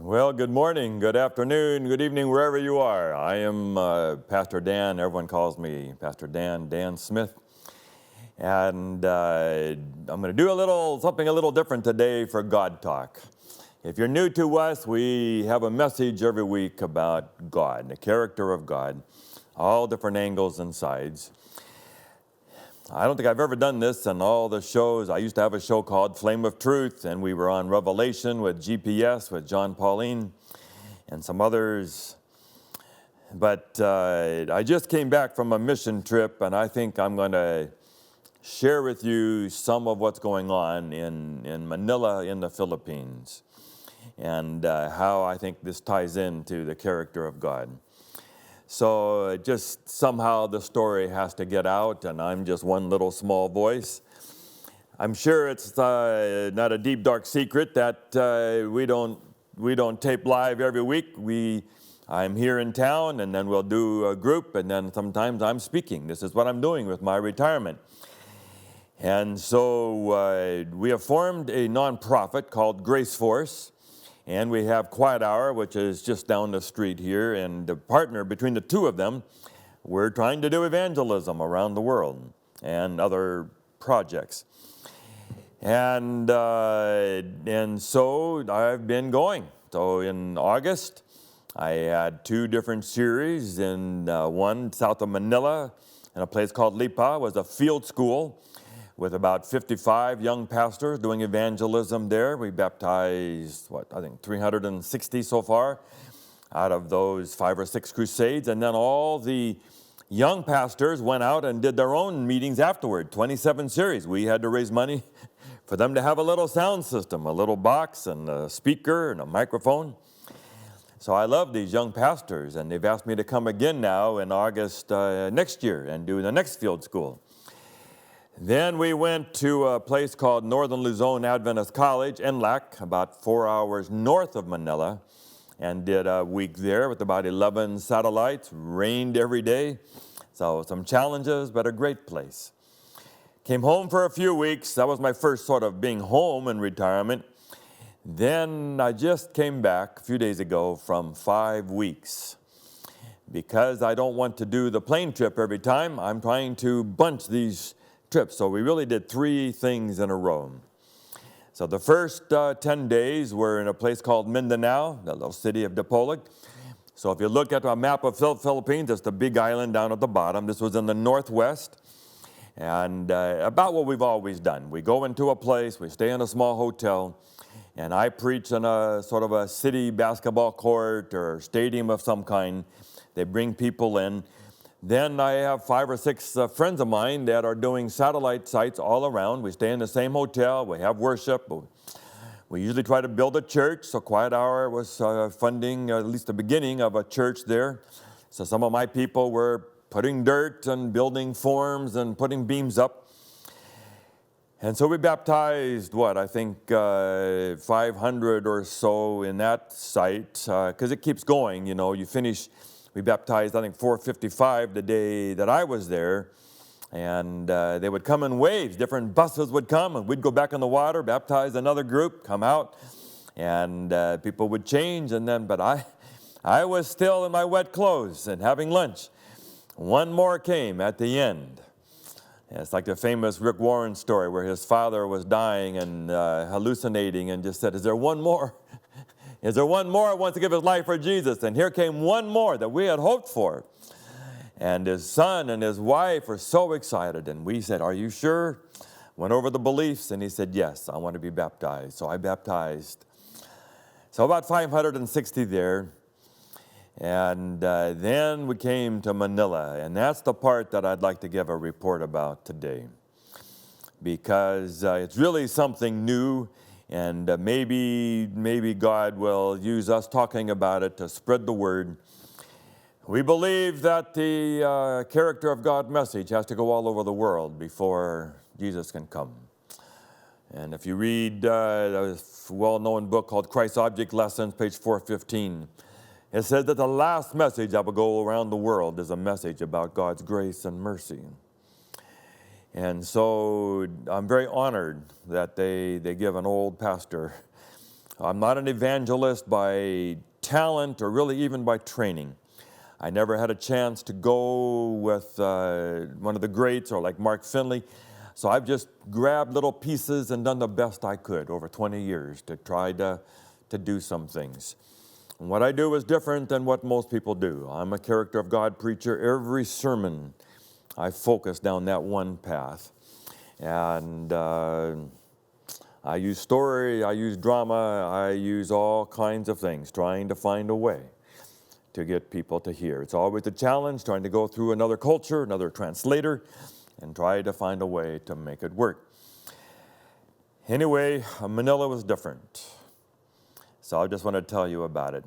Well, good morning, good afternoon, good evening, wherever you are. I am Pastor Dan. Everyone calls me Pastor Dan Smith. And I'm going to do something a little different today for God Talk. If you're new to us, we have a message every week about God, the character of God, all different angles and sides. I don't think I've ever done this in all the shows. I used to have a show called Flame of Truth, and we were on Revelation with GPS, with John Pauline, and some others. But I just came back from a mission trip, and I think I'm going to share with you some of what's going on in Manila in the Philippines, and how I think this ties into the character of God. So just somehow the story has to get out, and I'm just one little small voice. I'm sure it's not a deep, dark secret that we don't tape live every week. I'm here in town, and then we'll do a group, and then sometimes I'm speaking. This is what I'm doing with my retirement. And so we have formed a nonprofit called Grace Force. And we have Quiet Hour, which is just down the street here, and the partner between the two of them, we're trying to do evangelism around the world and other projects. And so I've been going. So in August, I had two different series. In one south of Manila, in a place called Lipa, was a field school with about 55 young pastors doing evangelism there. We baptized, 360 so far out of those 5 or 6 crusades. And then all the young pastors went out and did their own meetings afterward, 27 series. We had to raise money for them to have a little sound system, a little box and a speaker and a microphone. So I love these young pastors, and they've asked me to come again now in August next year and do the next field school. Then we went to a place called Northern Luzon Adventist College, NLAC, about 4 hours north of Manila, and did a week there with about 11 satellites. Rained every day, so some challenges, but a great place. Came home for a few weeks. That was my first sort of being home in retirement. Then I just came back a few days ago from 5 weeks. Because I don't want to do the plane trip every time, I'm trying to bunch these trips. So we really did 3 things in a row. So the first 10 days were in a place called Mindanao, the little city of Dipolog. So if you look at a map of Philippines, it's the big island down at the bottom. This was in the northwest. And about what we've always done. We go into a place, we stay in a small hotel, and I preach in a sort of a city basketball court or stadium of some kind. They bring people in. Then I have 5 or 6 friends of mine that are doing satellite sites all around. We stay in the same hotel. We have worship. We usually try to build a church. So Quiet Hour was funding at least the beginning of a church there. So some of my people were putting dirt and building forms and putting beams up. And so we baptized, 500 or so in that site, because it keeps going. You know, you finish. We baptized, 455 the day that I was there, and they would come in waves. Different buses would come, and we'd go back in the water, baptize another group, come out, and people would change. And then, but I was still in my wet clothes and having lunch. One more came at the end. It's like the famous Rick Warren story where his father was dying and hallucinating and just said, "Is there one more? Is there one more who wants to give his life for Jesus?" And here came one more that we had hoped for. And his son and his wife were so excited. And we said, "Are you sure?" Went over the beliefs, and he said, "Yes, I want to be baptized." So I baptized. So about 560 there. And then we came to Manila. And that's the part that I'd like to give a report about today. Because it's really something new. And maybe God will use us talking about it to spread the word. We believe that the character of God message has to go all over the world before Jesus can come. And if you read a well-known book called Christ's Object Lessons, page 415, it says that the last message that will go around the world is a message about God's grace and mercy. And so I'm very honored that they give an old pastor I'm not an evangelist by talent or really even by training. I never had a chance to go with one of the greats or like Mark Finley. So I've just grabbed little pieces and done the best I could over 20 years to try to do some things. And what I do is different than what most people do. I'm a character of God preacher. Every sermon, I focus down that one path. And I use story, I use drama, I use all kinds of things, trying to find a way to get people to hear. It's always a challenge, trying to go through another culture, another translator, and try to find a way to make it work. Anyway, Manila was different. So I just want to tell you about it.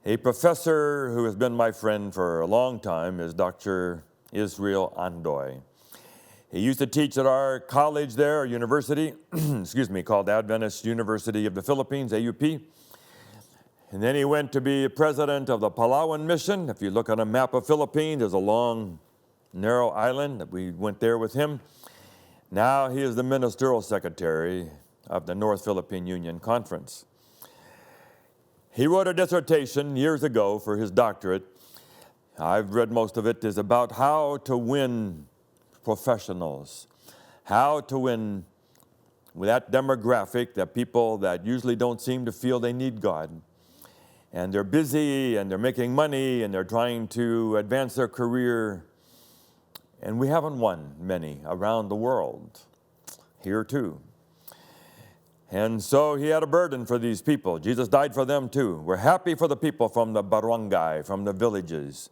A professor who has been my friend for a long time is Dr. Israel Andoy. He used to teach at our college there, our university, called Adventist University of the Philippines, AUP. And then he went to be president of the Palawan Mission. If you look on a map of Philippines, there's a long, narrow island. We went there with him. Now he is the ministerial secretary of the North Philippine Union Conference. He wrote a dissertation years ago for his doctorate. I've read most of it. Is about how to win professionals, how to win with that demographic, that people that usually don't seem to feel they need God. And they're busy, and they're making money, and they're trying to advance their career. And we haven't won many around the world, here too. And so he had a burden for these people. Jesus died for them too. We're happy for the people from the barangay, from the villages.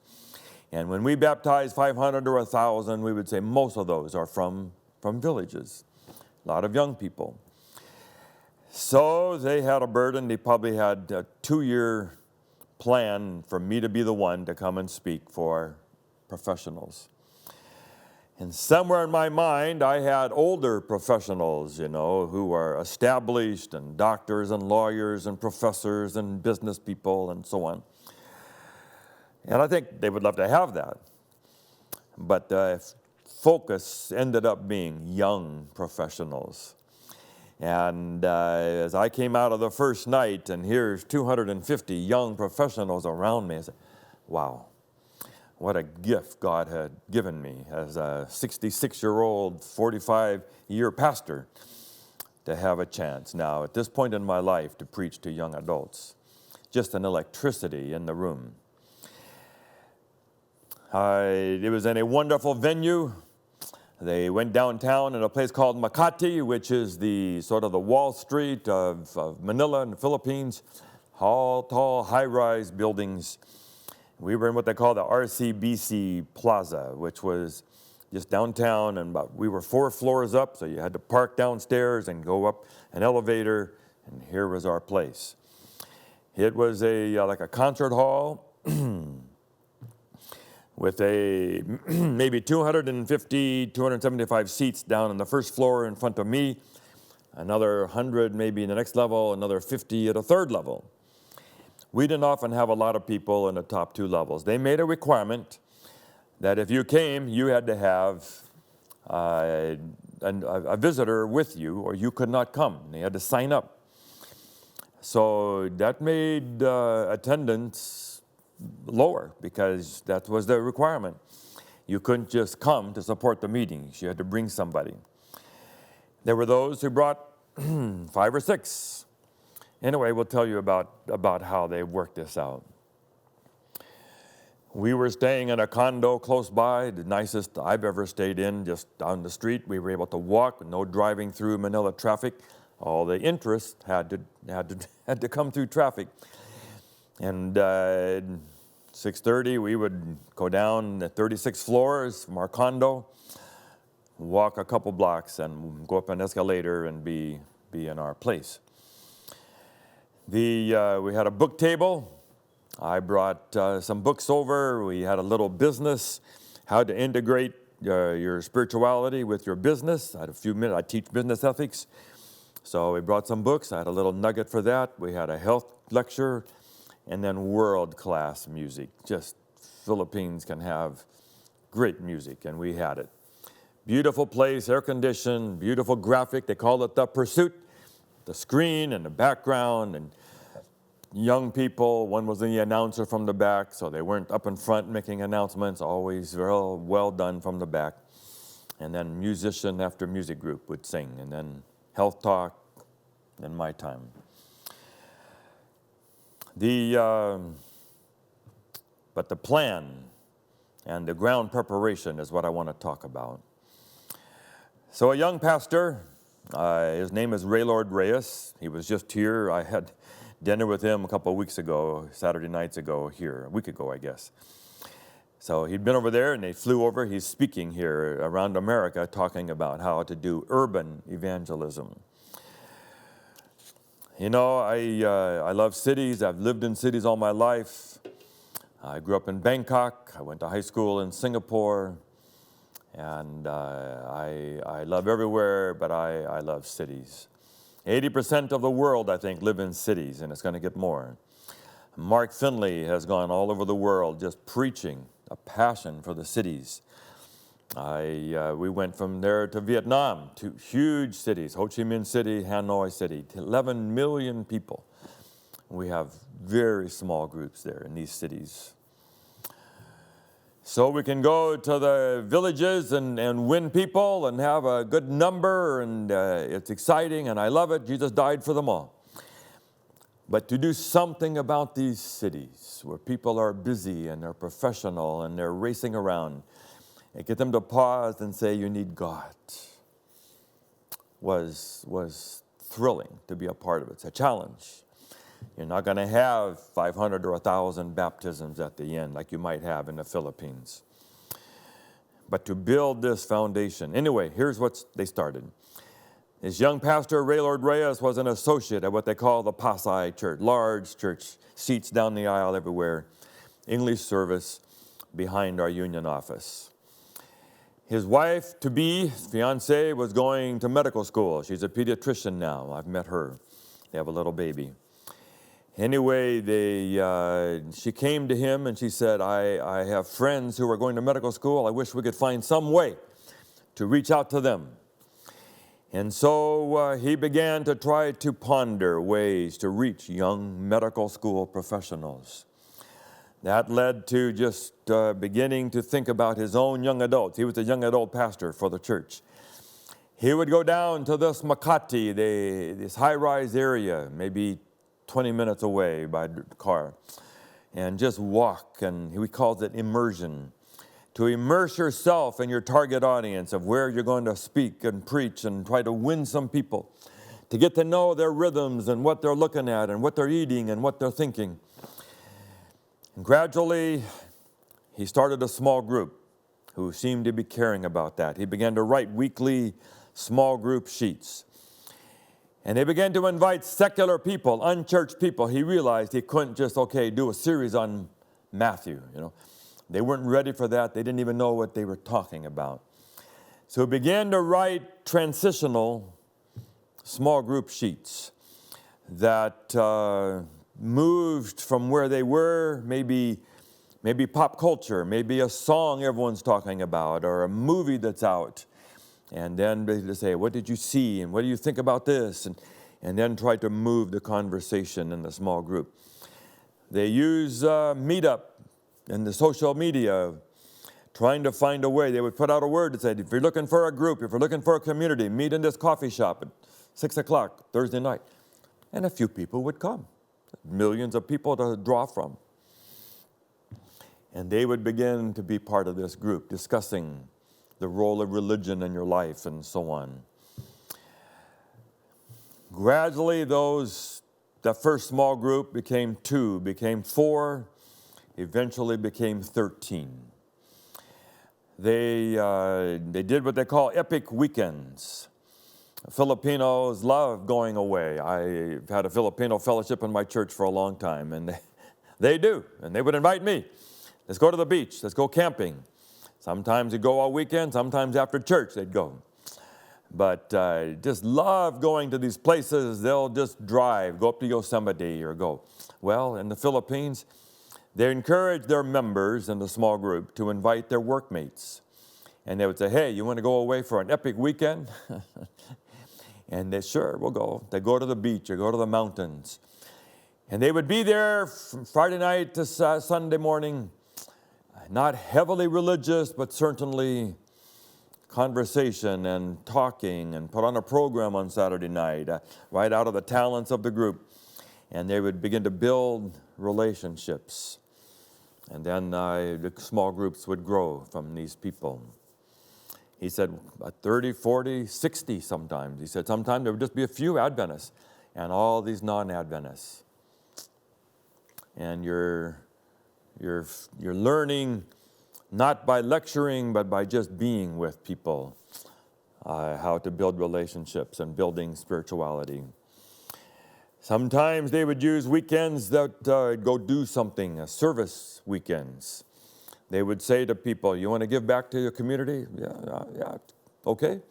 And when we baptize 500 or 1,000, we would say most of those are from villages. A lot of young people. So they had a burden. They probably had a 2-year plan for me to be the one to come and speak for professionals. And somewhere in my mind, I had older professionals, who are established, and doctors and lawyers and professors and business people and so on. And I think they would love to have that. But the focus ended up being young professionals. And as I came out of the first night, and here's 250 young professionals around me, I said, wow, what a gift God had given me as a 66-year-old, 45-year pastor to have a chance now at this point in my life to preach to young adults. Just an electricity in the room. It was in a wonderful venue. They went downtown in a place called Makati, which is the sort of the Wall Street of Manila in the Philippines. All tall, high-rise buildings. We were in what they call the RCBC Plaza, which was just downtown, and we were 4 floors up, so you had to park downstairs and go up an elevator, and here was our place. It was like a concert hall with maybe 250, 275 seats down on the first floor in front of me, another 100 maybe in the next level, another 50 at a third level. We didn't often have a lot of people in the top 2 levels. They made a requirement that if you came, you had to have a visitor with you, or you could not come. They had to sign up. So that made attendance lower, because that was the requirement. You couldn't just come to support the meetings. You had to bring somebody. There were those who brought 5 or 6. Anyway, we'll tell you about how they worked this out. We were staying in a condo close by, the nicest I've ever stayed in, just down the street. We were able to walk with no driving through Manila traffic. All the interest had to come through traffic. And 6:30, we would go down the 36 floors from our condo, walk a couple blocks, and go up an escalator and be in our place. We had a book table. I brought some books over. We had a little business, how to integrate your spirituality with your business. I had a few minutes. I teach business ethics. So we brought some books. I had a little nugget for that. We had a health lecture, and then world-class music. Just Philippines can have great music, and we had it. Beautiful place, air-conditioned, beautiful graphic. They call it The Pursuit. the screen and the background, and young people. One was the announcer from the back, so they weren't up in front making announcements, always real well done from the back. And then musician after music group would sing, and then health talk, then my time. But the plan and the ground preparation is what I want to talk about. So a young pastor, his name is Raylord Reyes. He was just here. I had dinner with him a couple of weeks ago, Saturday nights ago here, a week ago, I guess. So he'd been over there, and they flew over. He's speaking here around America, talking about how to do urban evangelism. You know, I love cities. I've lived in cities all my life. I grew up in Bangkok. I went to high school in Singapore. And I love everywhere, but I love cities. 80% of the world, I think, live in cities, and it's going to get more. Mark Finley has gone all over the world just preaching a passion for the cities. We went from there to Vietnam, to huge cities, Ho Chi Minh City, Hanoi City, 11 million people. We have very small groups there in these cities. So we can go to the villages and win people and have a good number, and it's exciting, and I love it. Jesus died for them all. But to do something about these cities where people are busy and they're professional and they're racing around, and get them to pause and say, you need God, was thrilling to be a part of it. It's a challenge. You're not going to have 500 or 1,000 baptisms at the end like you might have in the Philippines. But to build this foundation. Anyway, here's what they started. This young pastor, Raylord Reyes, was an associate at what they call the Pasay Church. Large church, seats down the aisle everywhere. English service behind our union office. His wife-to-be, fiancée, was going to medical school. She's a pediatrician now. I've met her. They have a little baby. Anyway, she came to him and she said, I have friends who are going to medical school. I wish we could find some way to reach out to them. And so he began to try to ponder ways to reach young medical school professionals. That led to just beginning to think about his own young adults. He was a young adult pastor for the church. He would go down to this Makati, this high-rise area, maybe 20 minutes away by car, and just walk, and he calls it immersion. To immerse yourself in your target audience of where you're going to speak and preach and try to win some people, to get to know their rhythms and what they're looking at and what they're eating and what they're thinking. And gradually, he started a small group who seemed to be caring about that. He began to write weekly small group sheets. And they began to invite secular people, unchurched people. He realized he couldn't just, do a series on Matthew, They weren't ready for that. They didn't even know what they were talking about. So he began to write transitional small group sheets that moved from where they were, maybe pop culture, maybe a song everyone's talking about, or a movie that's out. And then they say, what did you see? And what do you think about this? And then try to move the conversation in the small group. They use Meetup and the social media, trying to find a way. They would put out a word that said, if you're looking for a group, if you're looking for a community, meet in this coffee shop at 6 o'clock Thursday night. And a few people would come. Millions of people to draw from. And they would begin to be part of this group, discussing the role of religion in your life and so on. Gradually, that first small group became 2, became 4, eventually became 13. They did what they call epic weekends. Filipinos love going away. I've had a Filipino fellowship in my church for a long time, and they do. And they would invite me. Let's go to the beach. Let's go camping. Sometimes they'd go all weekend. Sometimes after church they'd go. But just love going to these places. They'll just drive, go up to Yosemite or go. Well, in the Philippines, they encourage their members in the small group to invite their workmates. And they would say, hey, you want to go away for an epic weekend? And they, sure, we'll go. They go to the beach or go to the mountains. And they would be there from Friday night to Sunday morning, not heavily religious, but certainly conversation and talking, and put on a program on Saturday night, right out of the talents of the group. And they would begin to build relationships. And then the small groups would grow from these people. He said 30, 40, 60 sometimes. He said sometimes there would just be a few Adventists and all these non-Adventists. And you're learning not by lecturing, but by just being with people, how to build relationships and building spirituality. Sometimes they would use weekends that go do something, service weekends. They would say to people, you want to give back to your community? Yeah, okay.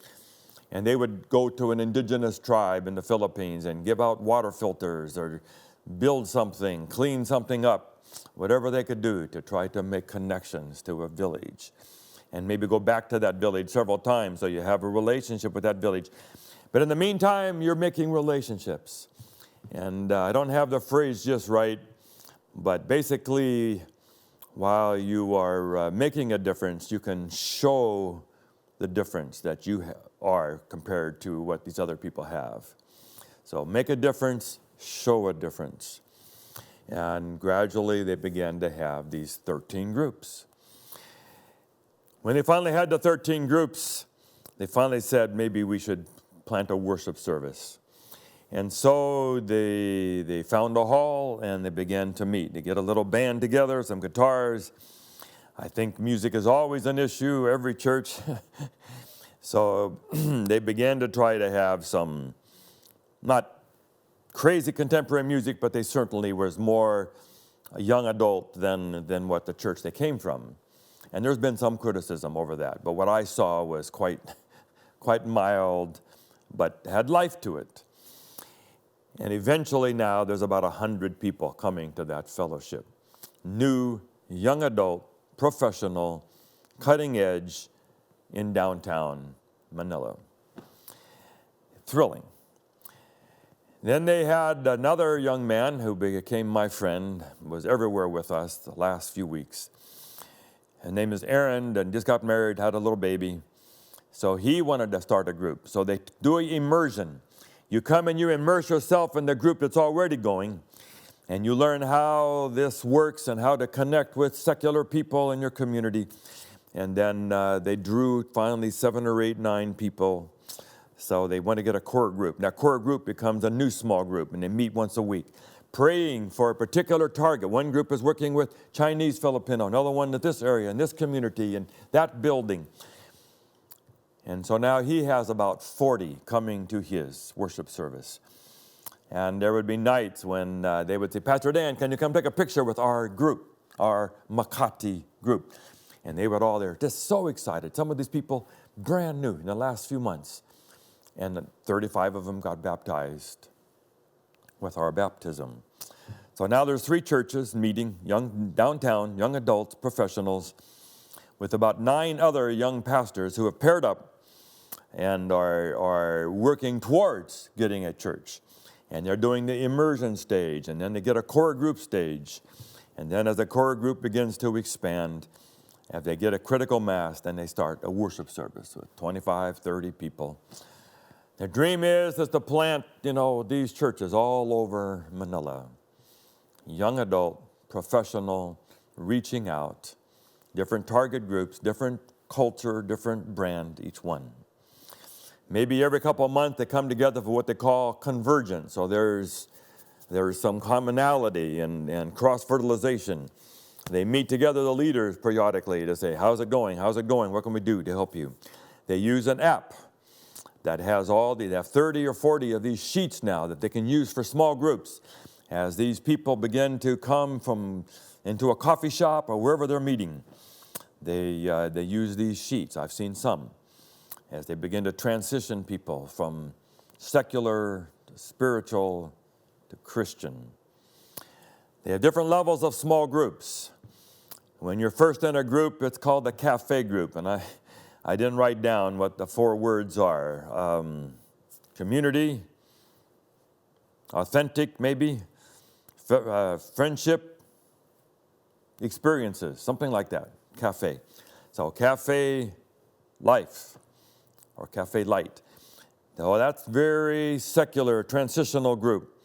And they would go to an indigenous tribe in the Philippines and give out water filters or build something, clean something up, whatever they could do to try to make connections to a village. And maybe go back to that village several times so you have a relationship with that village. But in the meantime, you're making relationships. And I don't have the phrase just right, but basically, while you are making a difference, you can show the difference that you are compared to what these other people have. So make a difference, show a difference. And gradually they began to have these 13 groups. When they finally had the 13 groups, they finally said maybe we should plant a worship service. And so they found a hall and they began to meet. They get a little band together, some guitars. I think music is always an issue, every church. So they began to try to have some, not crazy contemporary music, but they certainly was more a young adult than what the church they came from. And there's been some criticism over that. But what I saw was quite mild, but had life to it. And eventually now there's about 100 people coming to that fellowship. New, young adult, professional, cutting edge in downtown Manila. Thrilling. Then they had another young man who became my friend, was everywhere with us the last few weeks. His name is Aaron, and just got married, had a little baby. So he wanted to start a group. So they do an immersion. You come and you immerse yourself in the group that's already going, and you learn how this works and how to connect with secular people in your community. And then they drew finally 7 or 8, 9 people. So they want to get a core group. Now, core group becomes a new small group, and they meet once a week, praying for a particular target. One group is working with Chinese Filipino, another one at this area, in this community, and that building. And so now he has about 40 coming to his worship service. And there would be nights when they would say, Pastor Dan, can you come take a picture with our group, our Makati group? And they would all there, just so excited. Some of these people, brand new in the last few months. And 35 of them got baptized with our baptism. So now there's 3 churches meeting, downtown, young adults, professionals, with about 9 other young pastors who have paired up and are working towards getting a church. And they're doing the immersion stage, and then they get a core group stage. And then as the core group begins to expand, if they get a critical mass, then they start a worship service with 25, 30 people. Their dream is to plant, these churches all over Manila. Young adult, professional, reaching out, different target groups, different culture, different brand, each one. Maybe every couple of months they come together for what they call convergence. So there's some commonality and cross-fertilization. They meet together, the leaders, periodically to say, how's it going? How's it going? What can we do to help you? They use an app that has they have 30 or 40 of these sheets now that they can use for small groups. As these people begin to come into a coffee shop or wherever they're meeting, they use these sheets. I've seen some. As they begin to transition people from secular to spiritual to Christian. They have different levels of small groups. When you're first in a group, it's called the cafe group, and I didn't write down what the 4 words are. community, authentic maybe, friendship, experiences, something like that, cafe. So Cafe Life or Cafe Light. So that's very secular, transitional group.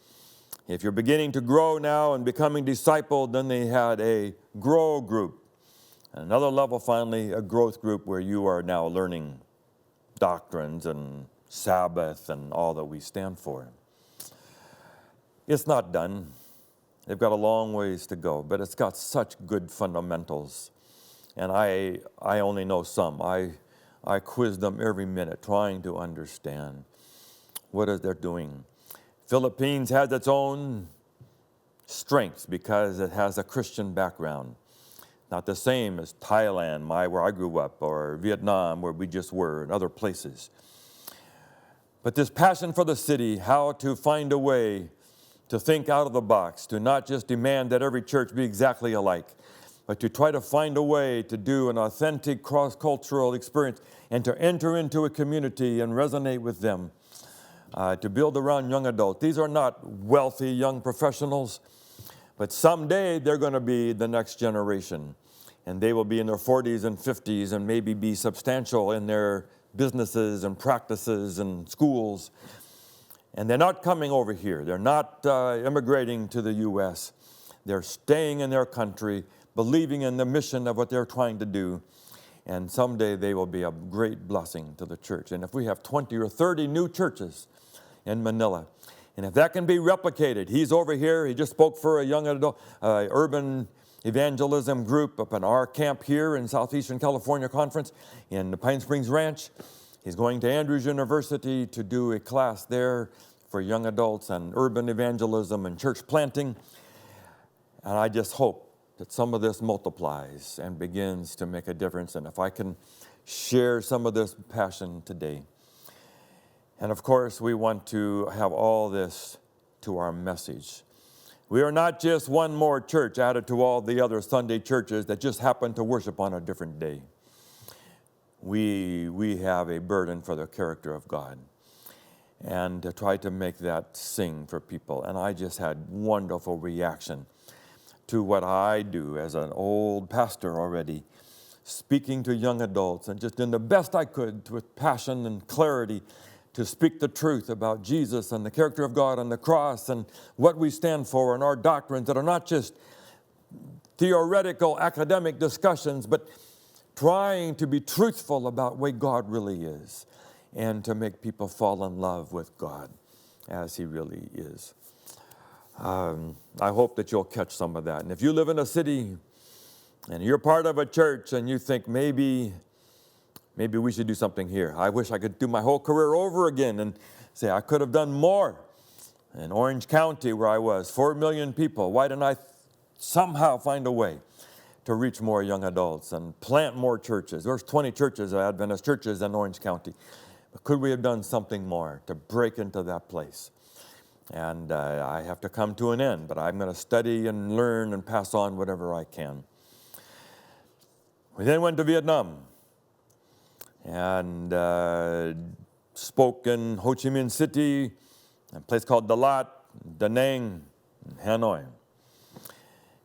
If you're beginning to grow now and becoming discipled, then they had a grow group. Another level, finally, a growth group where you are now learning doctrines and Sabbath and all that we stand for. It's not done. They've got a long ways to go, but it's got such good fundamentals. And I only know some. I quiz them every minute, trying to understand what is they're doing. Philippines has its own strengths because it has a Christian background. Not the same as Thailand, where I grew up, or Vietnam, where we just were, and other places. But this passion for the city, how to find a way to think out of the box, to not just demand that every church be exactly alike, but to try to find a way to do an authentic cross-cultural experience and to enter into a community and resonate with them, to build around young adults. These are not wealthy young professionals, but someday they're going to be the next generation, and they will be in their 40s and 50s and maybe be substantial in their businesses and practices and schools. And they're not coming over here. They're not immigrating to the U.S. They're staying in their country, believing in the mission of what they're trying to do. And someday they will be a great blessing to the church. And if we have 20 or 30 new churches in Manila, and if that can be replicated, he's over here. He just spoke for a young adult, urban evangelism group up in our camp here in Southeastern California Conference in the Pine Springs Ranch. He's going to Andrews University to do a class there for young adults and urban evangelism and church planting. And I just hope that some of this multiplies and begins to make a difference. And if I can share some of this passion today. And of course, we want to have all this to our message. We are not just one more church added to all the other Sunday churches that just happen to worship on a different day. We have a burden for the character of God and to try to make that sing for people. And I just had wonderful reaction to what I do as an old pastor already, speaking to young adults and just doing the best I could with passion and clarity to speak the truth about Jesus and the character of God and the cross and what we stand for and our doctrines that are not just theoretical academic discussions, but trying to be truthful about the way God really is and to make people fall in love with God as He really is. I hope that you'll catch some of that. And if you live in a city and you're part of a church and you think maybe we should do something here. I wish I could do my whole career over again and say I could have done more. In Orange County where I was, 4 million people. Why didn't I somehow find a way to reach more young adults and plant more churches? There's 20 churches, Adventist churches in Orange County. But could we have done something more to break into that place? And I have to come to an end, but I'm going to study and learn and pass on whatever I can. We then went to Vietnam and spoke in Ho Chi Minh City, a place called Dalat, Da Nang, and Hanoi.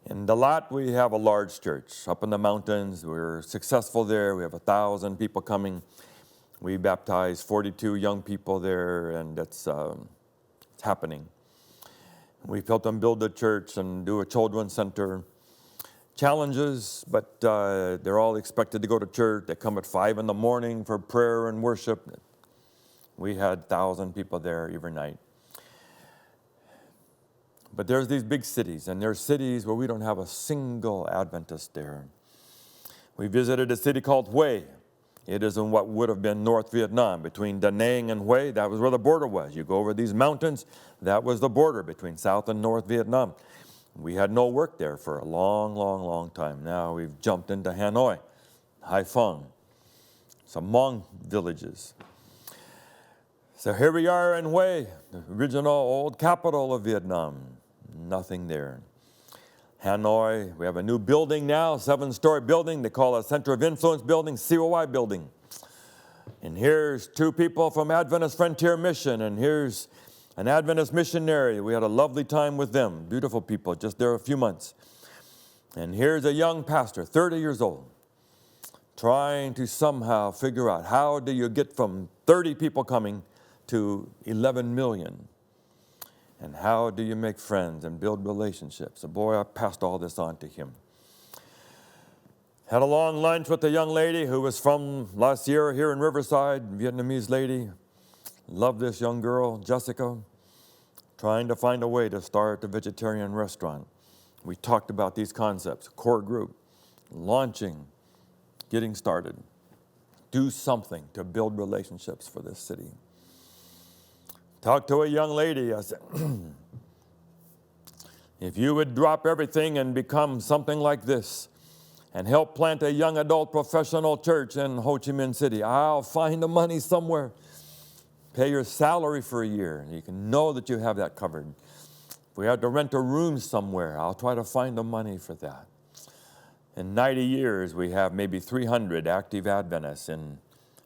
In Dalat, we have a large church up in the mountains. We're successful there. We have 1,000 people coming. We baptized 42 young people there, and it's happening. We've helped them build a church and do a children's center. Challenges, but they're all expected to go to church. They come at 5 in the morning for prayer and worship. We had 1,000 people there every night. But there's these big cities, and there's cities where we don't have a single Adventist there. We visited a city called Hue. It is in what would have been North Vietnam, between Da Nang and Hue. That was where the border was. You go over these mountains, that was the border between South and North Vietnam. We had no work there for a long, long, long time. Now we've jumped into Hanoi, Haiphong, some Hmong villages. So here we are in Hue, the original old capital of Vietnam. Nothing there. Hanoi, we have a new building now, 7-story building. They call it Center of Influence building, COI building. And here's two people from Adventist Frontier Mission, and here's an Adventist missionary. We had a lovely time with them. Beautiful people, just there a few months. And here's a young pastor, 30 years old, trying to somehow figure out how do you get from 30 people coming to 11 million? And how do you make friends and build relationships? And boy, I passed all this on to him. Had a long lunch with a young lady who was from last year here in Riverside, Vietnamese lady. Loved this young girl, Jessica, trying to find a way to start a vegetarian restaurant. We talked about these concepts, core group, launching, getting started. Do something to build relationships for this city. Talked to a young lady. I said, if you would drop everything and become something like this and help plant a young adult professional church in Ho Chi Minh City, I'll find the money somewhere. Pay your salary for a year. You can know that you have that covered. If we have to rent a room somewhere, I'll try to find the money for that. In 90 years, we have maybe 300 active Adventists in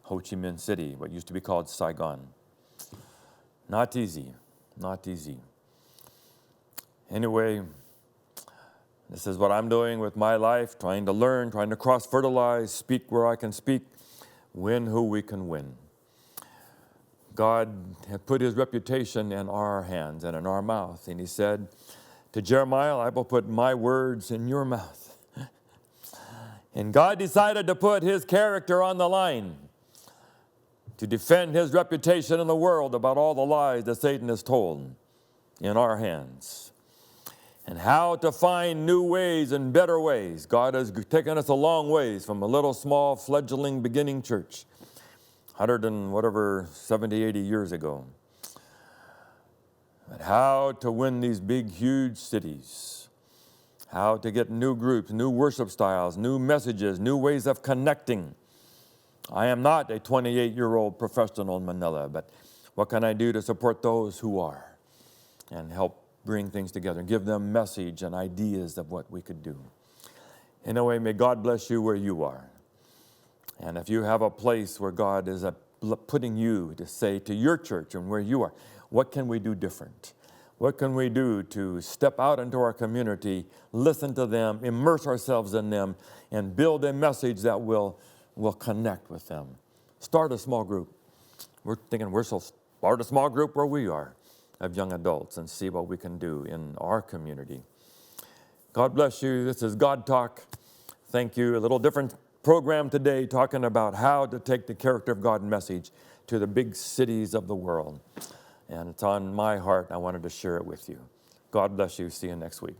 Ho Chi Minh City, what used to be called Saigon. Not easy, not easy. Anyway, this is what I'm doing with my life, trying to learn, trying to cross-fertilize, speak where I can speak, win who we can win. God had put his reputation in our hands and in our mouth. And he said to Jeremiah, I will put my words in your mouth. And God decided to put his character on the line to defend his reputation in the world about all the lies that Satan has told in our hands. And how to find new ways and better ways. God has taken us a long ways from a little small fledgling beginning church. 70, 80 years ago. But how to win these big, huge cities. How to get new groups, new worship styles, new messages, new ways of connecting. I am not a 28-year-old professional in Manila, but what can I do to support those who are and help bring things together and give them message and ideas of what we could do. Anyway, may God bless you where you are. And if you have a place where God is putting you to say to your church and where you are, what can we do different? What can we do to step out into our community, listen to them, immerse ourselves in them, and build a message that will connect with them? Start a small group. We're thinking start a small group where we are of young adults and see what we can do in our community. God bless you. This is God Talk. Thank you. A little different program today talking about how to take the character of God message to the big cities of the world. And it's on my heart. I wanted to share it with you. God bless you. See you next week.